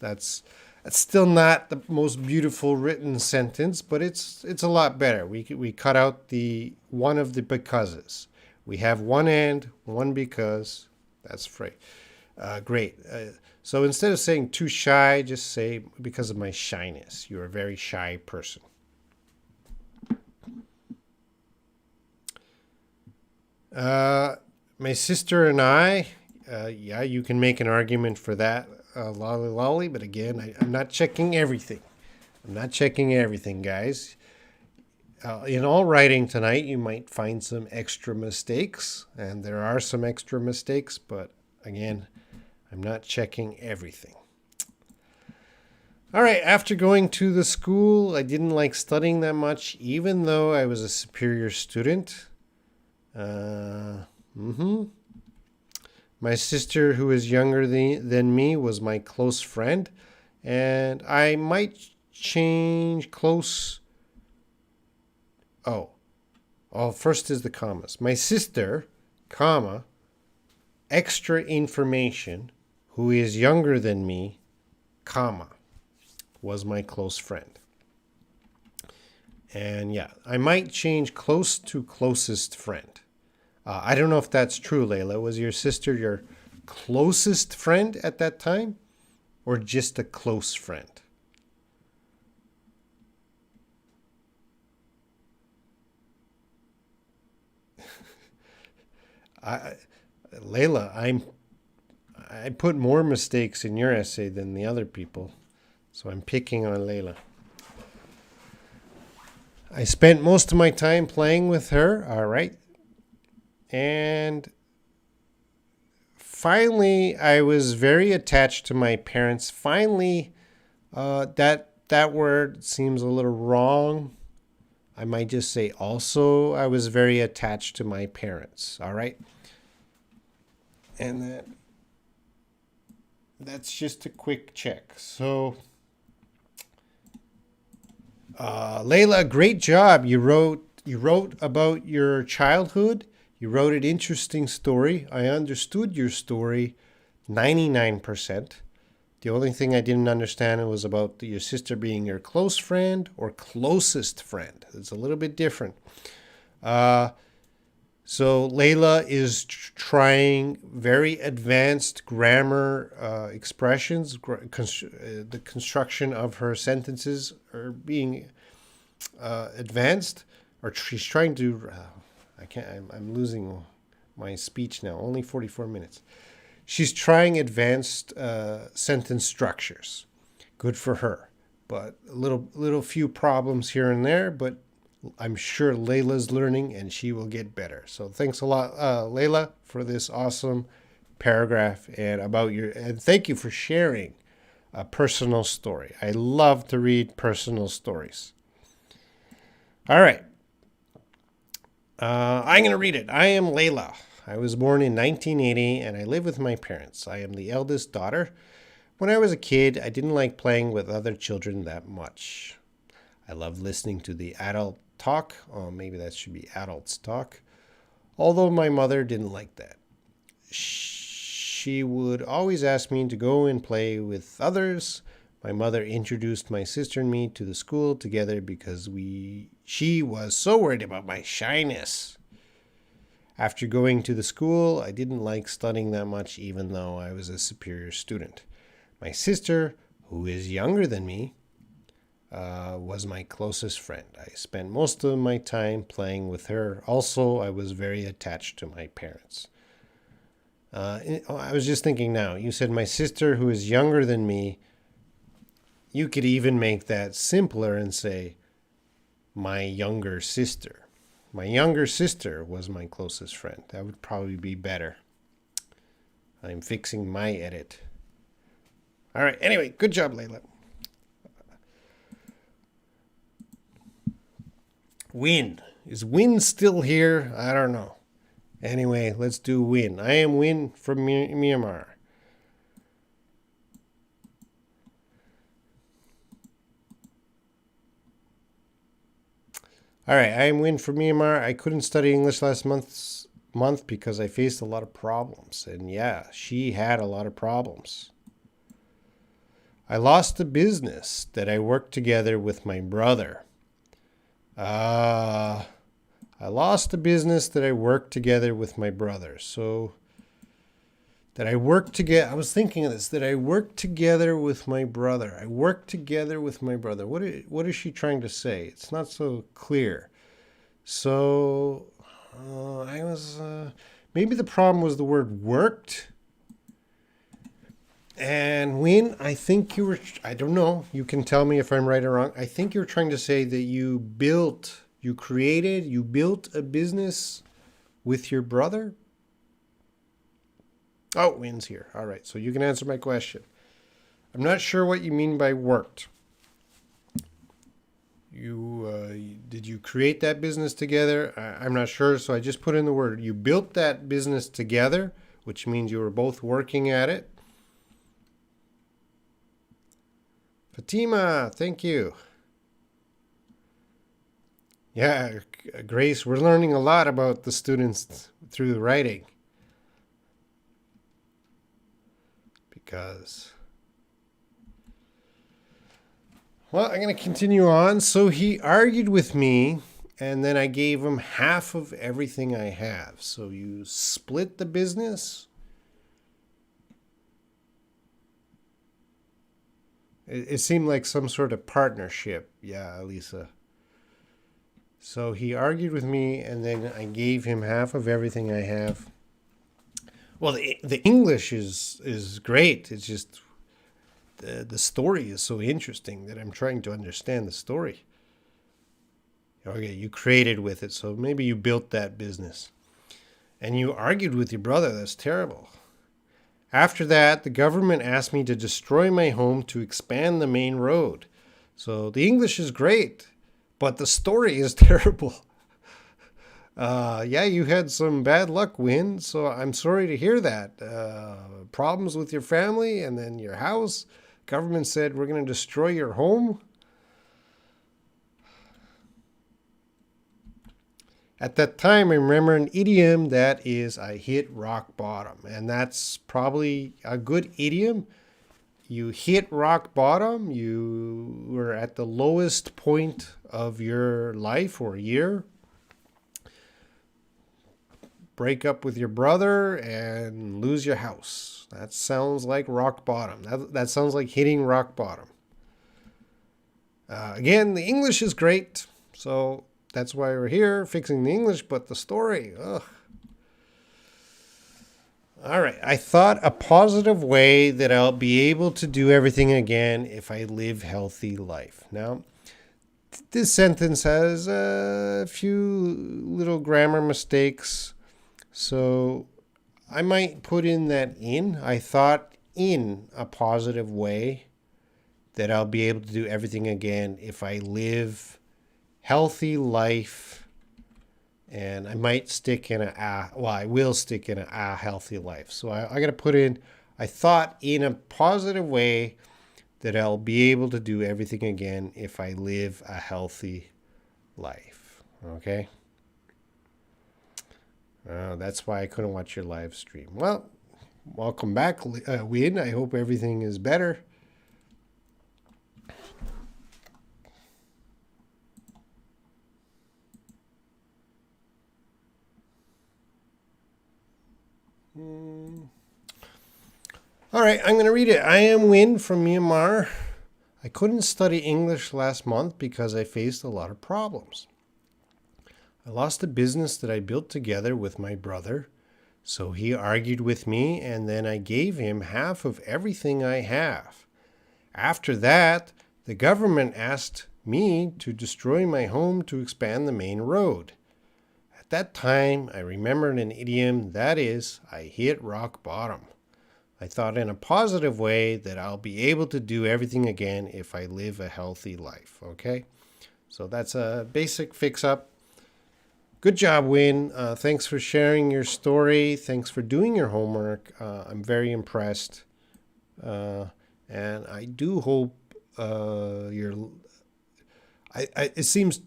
still not the most beautiful written sentence, but it's a lot better. We cut out the one of the becauses. We have one and, one because. That's free. Great. So instead of saying too shy, just say because of my shyness. You're a very shy person. My sister and I, yeah, you can make an argument for that, lolly lolly, but again, I'm not checking everything. I'm not checking everything, guys. In all writing tonight, you might find some extra mistakes, and there are some extra mistakes, but again, I'm not checking everything. All right, after going to the school, I didn't like studying that much, even though I was a superior student. My sister, who is younger than me, was my close friend, and I might change close. First is the commas. My sister, comma, extra information, who is younger than me, comma, was my close friend. And yeah, I might change close to closest friend. I don't know if that's true, Layla. Was your sister your closest friend at that time, or just a close friend? Layla, I put more mistakes in your essay than the other people, so I'm picking on Layla. I spent most of my time playing with her, all right. And finally, I was very attached to my parents. Finally, that word seems a little wrong. I might just say also, I was very attached to my parents, all right? And that's just a quick check. So, Layla, great job. You wrote about your childhood. You wrote an interesting story. I understood your story 99%. The only thing I didn't understand was about your sister being your close friend or closest friend. It's a little bit different. So Layla is trying very advanced grammar expressions. The construction of her sentences are being advanced, or she's trying to. I'm losing my speech now. Only 44 minutes. She's trying advanced sentence structures. Good for her. But a little few problems here and there, but I'm sure Layla's learning and she will get better. So thanks a lot, Layla, for this awesome paragraph and thank you for sharing a personal story. I love to read personal stories. All right. I'm going to read it. I am Layla. I was born in 1980 and I live with my parents. I am the eldest daughter. When I was a kid, I didn't like playing with other children that much. I loved listening to the adult talk. Oh, maybe that should be adults talk. Although my mother didn't like that. She would always ask me to go and play with others. My mother introduced my sister and me to the school together because she was so worried about my shyness. After going to the school, I didn't like studying that much, even though I was a superior student. My sister, who is younger than me, was my closest friend. I spent most of my time playing with her. Also, I was very attached to my parents. I was just thinking now, you said my sister, who is younger than me. You could even make that simpler and say, my younger sister. My younger sister was my closest friend. That would probably be better. I'm fixing my edit. All right. Anyway, good job, Layla. Win. Is Win still here? I don't know. Anyway, let's do Win. I am Win from Myanmar. All right, I am Win from Myanmar. I couldn't study English last month because I faced a lot of problems. And yeah, she had a lot of problems. I lost a business that I worked together with my brother. I lost a business that I worked together with my brother. So that I worked together. I was thinking of this. That I worked together with my brother. I worked together with my brother. What is she trying to say? It's not so clear. So I was maybe the problem was the word worked. And Win, I think you were, I don't know, you can tell me if I'm right or wrong. I think you're trying to say that you built a business with your brother? Oh, Win's here. All right, so you can answer my question. I'm not sure what you mean by worked. Did you create that business together? I'm not sure, so I just put in the word. You built that business together, which means you were both working at it. Fatima, thank you. Yeah, Grace, we're learning a lot about the students through the writing. Because, well, I'm going to continue on. So he argued with me, and then I gave him half of everything I have. So you split the business. It seemed like some sort of partnership. Yeah, Alyssa. So he argued with me, and then I gave him half of everything I have. Well, the English is great. It's just the story is so interesting that I'm trying to understand the story. Okay, you created with it, so maybe you built that business. And you argued with your brother. That's terrible. After that, the government asked me to destroy my home to expand the main road. So the English is great, but the story is terrible. Yeah, you had some bad luck, Win, so I'm sorry to hear that. Problems with your family and then your house. Government said we're going to destroy your home. At that time, I remember an idiom that is, I hit rock bottom. And that's probably a good idiom. You hit rock bottom. You were at the lowest point of your life or year. Break up with your brother and lose your house. That sounds like rock bottom. That sounds like hitting rock bottom. Again, the English is great. So that's why we're here, fixing the English, but the story, ugh. All right. I thought a positive way that I'll be able to do everything again if I live healthy life. Now, this sentence has a few little grammar mistakes. So I might put in that in. I thought in a positive way that I'll be able to do everything again if I live healthy life. And I might stick in I will stick in a healthy life. So I got to put in, I thought in a positive way that I'll be able to do everything again if I live a healthy life. Okay? That's why I couldn't watch your live stream. Well, welcome back, Win. I hope everything is better. All right, I'm going to read it. I am Win from Myanmar. I couldn't study English last month because I faced a lot of problems. I lost a business that I built together with my brother, so he argued with me, and then I gave him half of everything I have. After that, the government asked me to destroy my home to expand the main road. At that time, I remembered an idiom, that is, I hit rock bottom. I thought in a positive way that I'll be able to do everything again if I live a healthy life. Okay? So that's a basic fix-up. Good job, Win. Thanks for sharing your story. Thanks for doing your homework. I'm very impressed. And I do hope it seems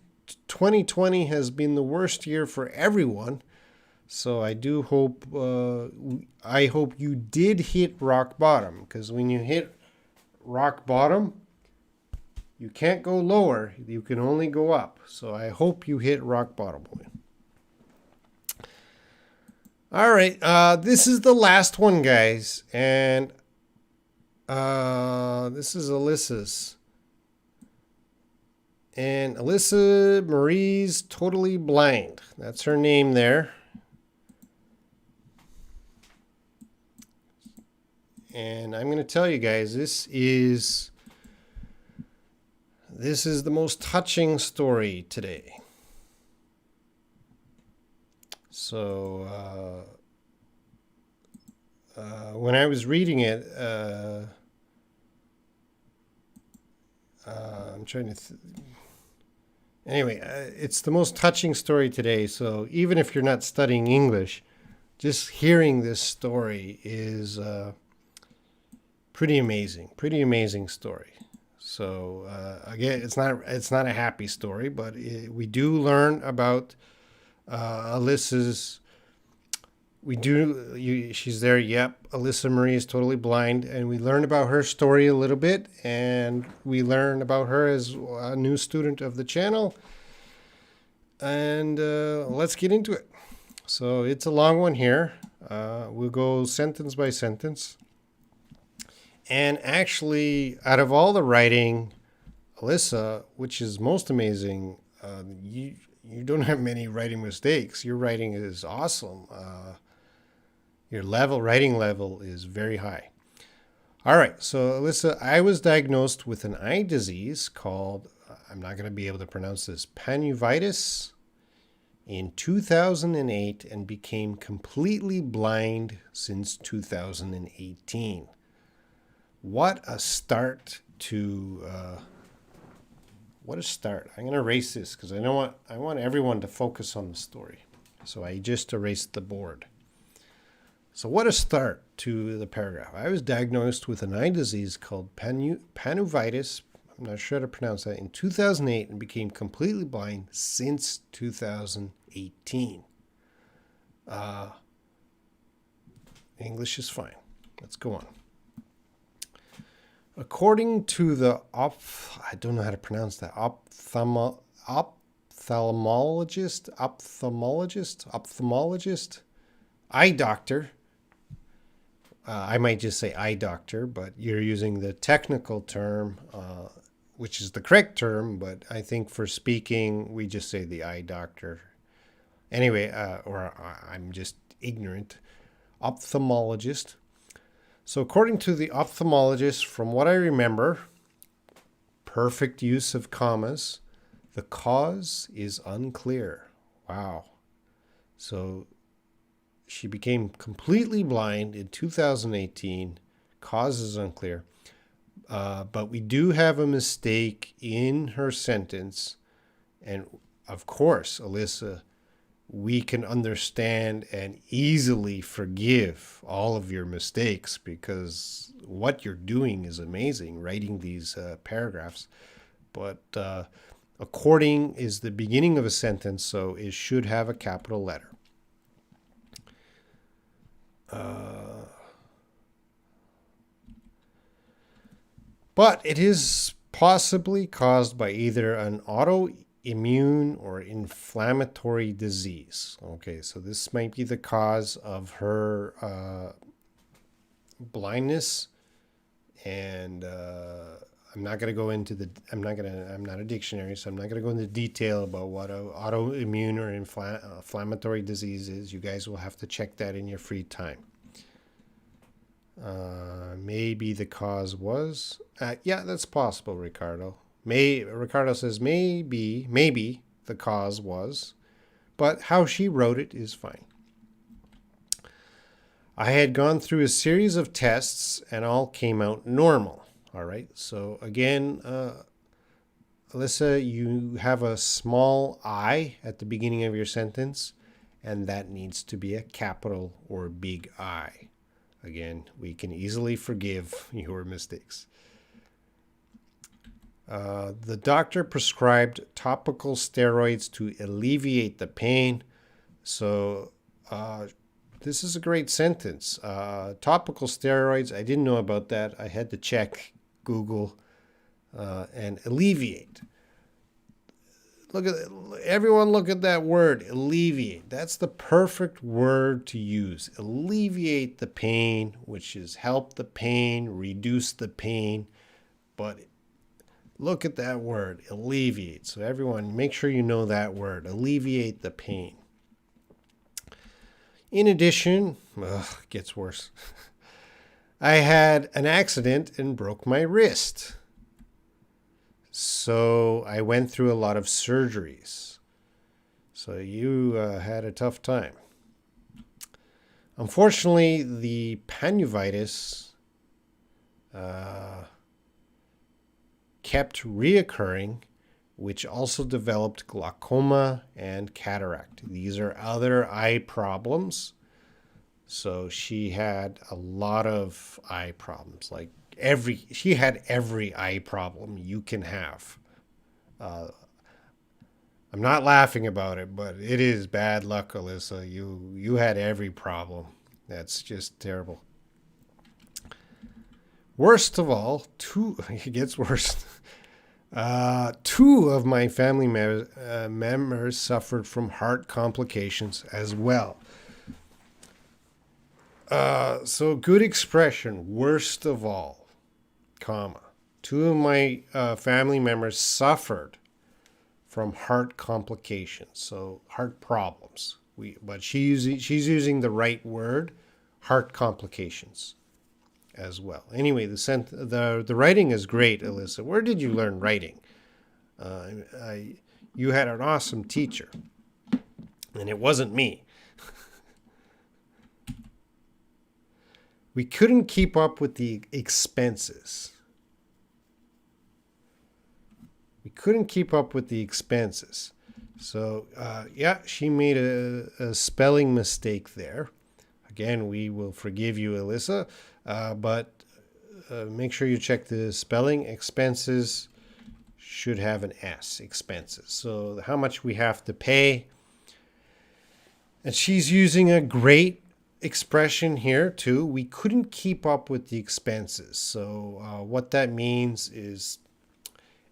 2020 has been the worst year for everyone. So I do hope, I hope you did hit rock bottom, because when you hit rock bottom, you can't go lower. You can only go up. So I hope you hit rock bottom. All right. This is the last one, guys. And this is Alyssas. And Alyssa Marie's Totally Blind. That's her name there. And I'm going to tell you guys, this is the most touching story today. So when I was reading it, I'm trying to. Anyway, it's the most touching story today. So even if you're not studying English, just hearing this story is pretty amazing story. So again, it's not a happy story, but we do learn about Alyssa's. She's there. Yep, Alyssa Marie is totally blind, and we learn about her story a little bit, and we learn about her as a new student of the channel. And let's get into it. So it's a long one here. We'll go sentence by sentence. And actually, out of all the writing, Alyssa, which is most amazing, you don't have many writing mistakes. Your writing is awesome. Your writing level is very high. All right, so Alyssa, I was diagnosed with an eye disease called, I'm not going to be able to pronounce this, panuvitis in 2008 and became completely blind since 2018. What a start to, what a start. I'm going to erase this because I want everyone to focus on the story. So I just erased the board. So what a start to the paragraph. I was diagnosed with an eye disease called panuvitis, I'm not sure how to pronounce that, in 2008 and became completely blind since 2018. English is fine. Let's go on. According to the I don't know how to pronounce that, ophthalmologist, eye doctor. I might just say eye doctor, but you're using the technical term, which is the correct term, but I think for speaking, we just say the eye doctor. Anyway, or I'm just ignorant. ophthalmologist. So according to the ophthalmologist, from what I remember, perfect use of commas, the cause is unclear. Wow. So she became completely blind in 2018. Cause is unclear. But we do have a mistake in her sentence. And of course, Alyssa, we can understand and easily forgive all of your mistakes because what you're doing is amazing, writing these paragraphs. But according is the beginning of a sentence, so it should have a capital letter. But it is possibly caused by either an autoimmune or inflammatory disease. Okay, so this might be the cause of her blindness, and I'm not going to go into I'm not a dictionary, so I'm not going to go into detail about what autoimmune or inflammatory disease is. You guys will have to check that in your free time. Maybe the cause was, yeah, that's possible, Ricardo. Ricardo says maybe the cause was, but how she wrote it is fine. I had gone through a series of tests and all came out normal. All right. So again, Alyssa, you have a small I at the beginning of your sentence, and that needs to be a capital or big I. Again, we can easily forgive your mistakes. The doctor prescribed topical steroids to alleviate the pain. So this is a great sentence. Topical steroids, I didn't know about that. I had to check Google and alleviate. Everyone look at that word, alleviate. That's the perfect word to use. Alleviate the pain, which is help the pain, reduce the pain. But look at that word, alleviate. So everyone, make sure you know that word, alleviate the pain. In addition, it gets worse. I had an accident and broke my wrist. So I went through a lot of surgeries. So you had a tough time. Unfortunately, the pannivitis kept reoccurring, which also developed glaucoma and cataract. These are other eye problems. So she had a lot of eye problems, like she had every eye problem you can have. I'm not laughing about it, but it is bad luck, Alyssa. You had every problem. That's just terrible. Worst of all, it gets worse. 2 of my family members suffered from heart complications as well. So good expression, worst of all, comma. 2 of my family members suffered from heart complications, so heart problems. But she's using the right word, heart complications, as well. Anyway, the writing is great, Alyssa. Where did you learn writing? You had an awesome teacher, and it wasn't me. We couldn't keep up with the expenses. So, yeah, she made a spelling mistake there. Again, we will forgive you, Alyssa, but make sure you check the spelling. Expenses should have an S, expenses. So how much we have to pay. And she's using a great expression here too. We couldn't keep up with the expenses. So what that means is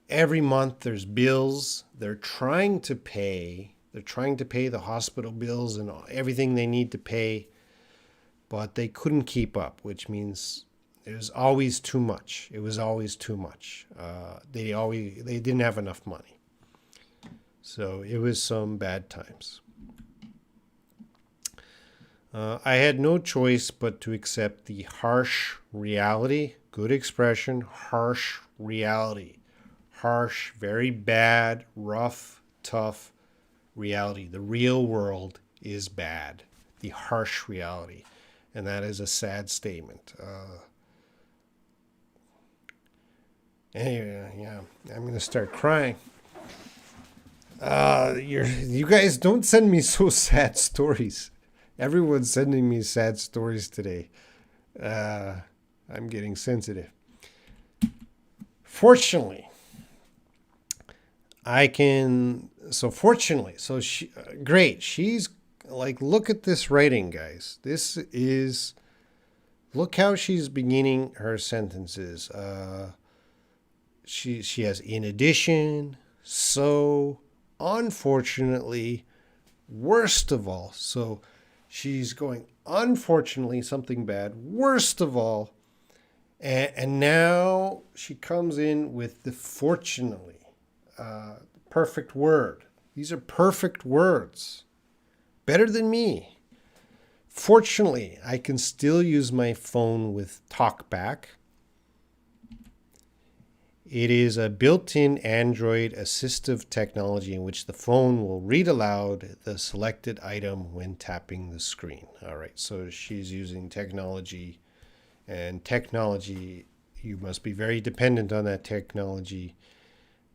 every month there's bills they're trying to pay. They're trying to pay the hospital bills and everything they need to pay, but they couldn't keep up, which means it was always too much. It was always too much. They didn't have enough money. So it was some bad times. I had no choice but to accept the harsh reality. Good expression, harsh reality. Harsh, very bad, rough, tough reality. The real world is bad. The harsh reality. And that is a sad statement. Anyway, yeah, I'm going to start crying. You guys don't send me so sad stories. Everyone's sending me sad stories today. I'm getting sensitive. Fortunately, I can. So fortunately, so she great. She's like, look at this writing, guys. This is look how she's beginning her sentences. She has in addition, so, unfortunately, worst of all. So she's going unfortunately something bad, worst of all, and now she comes in with the fortunately, perfect word. These are perfect words, better than me. Fortunately, I can still use my phone with TalkBack. It is a built-in Android assistive technology in which the phone will read aloud the selected item when tapping the screen. All right, so she's using technology, and technology, you must be very dependent on that technology,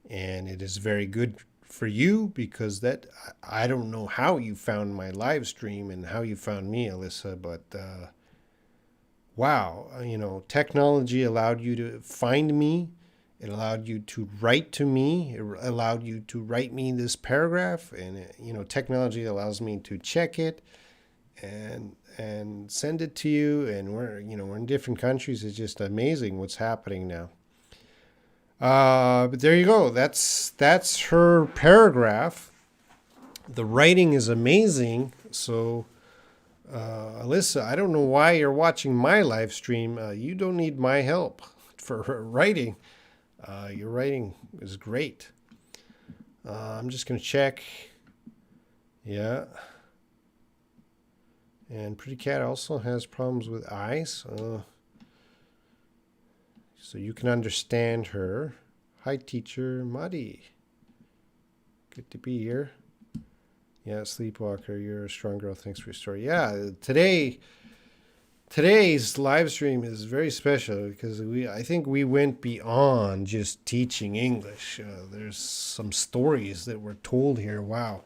and it is very good for you because that I don't know how you found my live stream and how you found me, Alyssa, but wow, technology allowed you to find me. It allowed you to write to me. It allowed you to write me this paragraph, and technology allows me to check it and send it to you. And we're in different countries. It's just amazing what's happening now. But there you go. That's her paragraph. The writing is amazing. So, Alyssa, I don't know why you're watching my live stream. You don't need my help for writing. Your writing is great. I'm just going to check. Yeah. And Pretty Cat also has problems with eyes. So you can understand her. Hi, teacher Muddy. Good to be here. Yeah, Sleepwalker, you're a strong girl. Thanks for your story. Yeah, today's live stream is very special because I think we went beyond just teaching English. There's some stories that were told here. Wow.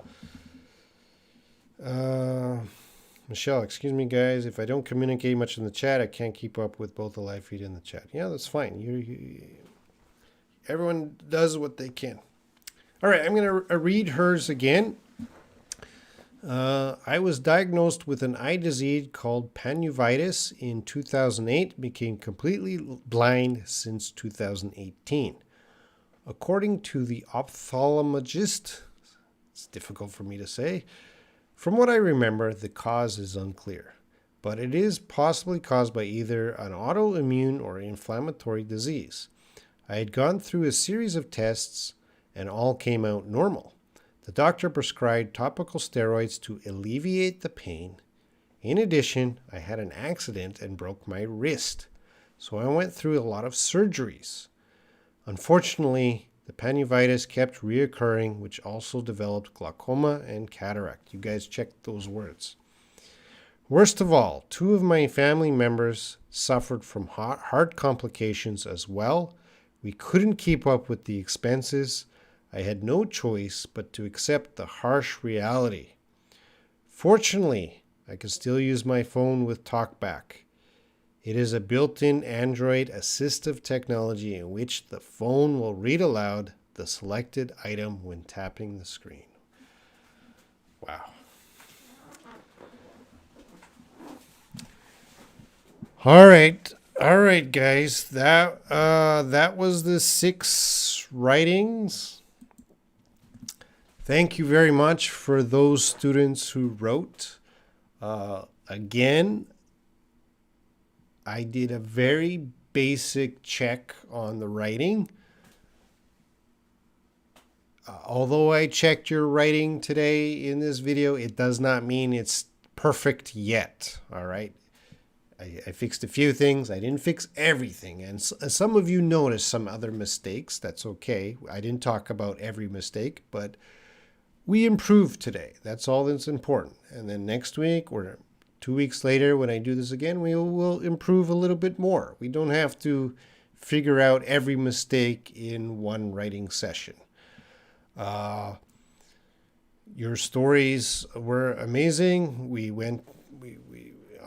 Michelle, excuse me, guys. If I don't communicate much in the chat, I can't keep up with both the live feed and the chat. Yeah, that's fine. Everyone does what they can. All right, I'm going to read hers again. I was diagnosed with an eye disease called panuveitis in 2008, became completely blind since 2018. According to the ophthalmologist, it's difficult for me to say, from what I remember, the cause is unclear, but it is possibly caused by either an autoimmune or inflammatory disease. I had gone through a series of tests and all came out normal. The doctor prescribed topical steroids to alleviate the pain. In addition, I had an accident and broke my wrist, so I went through a lot of surgeries. Unfortunately, the panuveitis kept reoccurring, which also developed glaucoma and cataract. You guys checked those words. Worst of all, 2 of my family members suffered from heart complications as well. We couldn't keep up with the expenses. I had no choice but to accept the harsh reality. Fortunately, I can still use my phone with TalkBack. It is a built-in Android assistive technology in which the phone will read aloud the selected item when tapping the screen. Wow. All right, guys. That was the 6 writings. Thank you very much for those students who wrote. Again, I did a very basic check on the writing. Although I checked your writing today in this video, it does not mean it's perfect yet. All right. I fixed a few things. I didn't fix everything. And some of you noticed some other mistakes. That's okay. I didn't talk about every mistake, but we improved today. That's all that's important. And then next week or 2 weeks later, when I do this again, we will improve a little bit more. We don't have to figure out every mistake in one writing session. Your stories were amazing.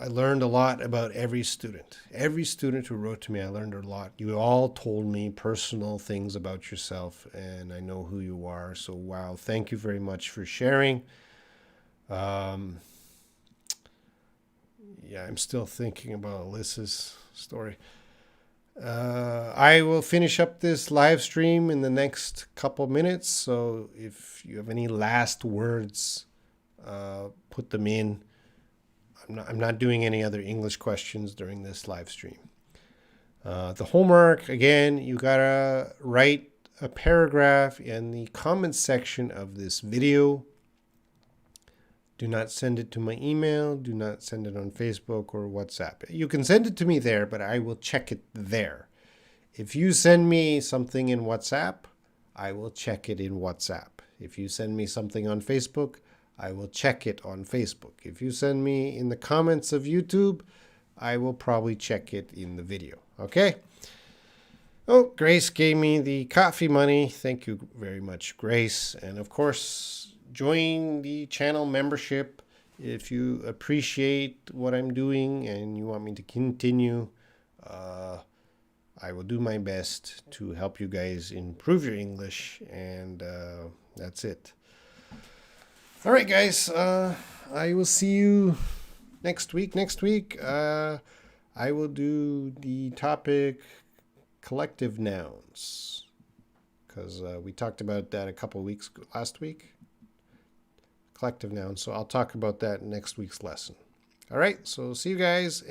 I learned a lot about every student. Every student who wrote to me, I learned a lot. You all told me personal things about yourself, and I know who you are. So, wow, thank you very much for sharing. Yeah, I'm still thinking about Alyssas' story. I will finish up this live stream in the next couple minutes. So if you have any last words, put them in. I'm not doing any other English questions during this live stream. The homework, again, you gotta write a paragraph in the comments section of this video. Do not send it to my email. Do not send it on Facebook or WhatsApp. You can send it to me there, but I will check it there. If you send me something in WhatsApp, I will check it in WhatsApp. If you send me something on Facebook, I will check it on Facebook. If you send me in the comments of YouTube, I will probably check it in the video. Okay? Oh, Grace gave me the coffee money. Thank you very much, Grace. And of course, join the channel membership if you appreciate what I'm doing and you want me to continue. I will do my best to help you guys improve your English, and that's it. All right, guys, I will see you next week. I will do the topic collective nouns, because we talked about that a couple weeks last week. Collective nouns, so I'll talk about that in next week's lesson. All right, so see you guys.